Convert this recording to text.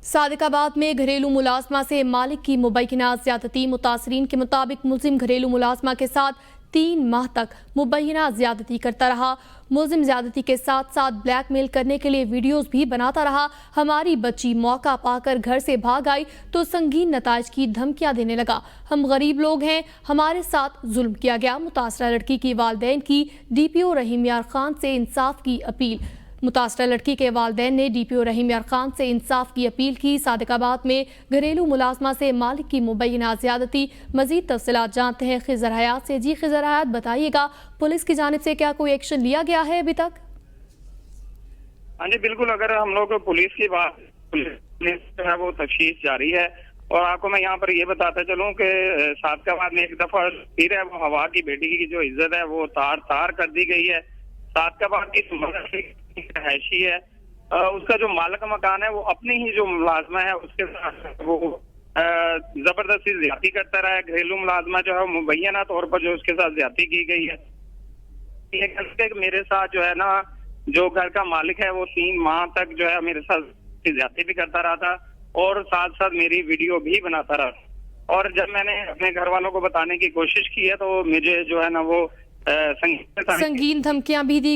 सादिकाबाद में घरेलू मुलाजमा से मालिक की मुबैना ज्यादती। मुतासरीन के मुताबिक मुलजिम घरेलू मुलाजमा के साथ 3 माह तक मुबैना ज्यादती करता रहा। मुलजिम ज्यादती के साथ साथ ब्लैकमेल करने के लिए वीडियोस भी बनाता रहा। हमारी बच्ची मौका पाकर घर से भाग आई तो संगीन नताइज की धमकियां देने लगा। हम गरीब लोग हैं, हमारे साथ जुल्म किया गया। मुतासरा लड़की की वालिदैन की DPO रहीम यार खान से इंसाफ की अपील। मुतासरा लड़की के वालिदैन ने DPO रहीम यार खान से इंसाफ की अपील की। सादिकाबाद में घरेलू मुलाजमा से मालिक की मुबैना ज्यादती। मजीद तफसीलात जानते हैं खिजर हयात से। जी खिजर हयात, बताइएगा पुलिस की जानिब से क्या कोई एक्शन लिया गया है अभी तक? हाँ जी बिल्कुल, अगर हम लोग पुलिस की बात, पुलिस जो है वो तफ्तीश जारी है। और आपको मैं यहाँ पर ये बताता चलूँ कि सादिकाबाद में एक दफा फिर है वो हवा की बेटी की जो इज्जत है वो तार तार कर दी गई है। सादिकाबाद की रहायशी है, उसका जो मालिक मकान है वो अपनी ही जो मुलाजमा है उसके साथ वो जबरदस्ती ज्यादती करता रहा है। घरेलू मुलाजमा जो है मुबैना तौर पर जो उसके साथ ज्यादती की गई है। मेरे साथ जो है ना, जो घर का मालिक है वो 3 माह तक जो है मेरे साथ ज्यादती भी करता रहा था और साथ साथ मेरी वीडियो भी बनाता रहा। और जब मैंने अपने घर वालों को बताने की कोशिश की है तो मुझे जो है ना वो संगीन धमकियां भी दी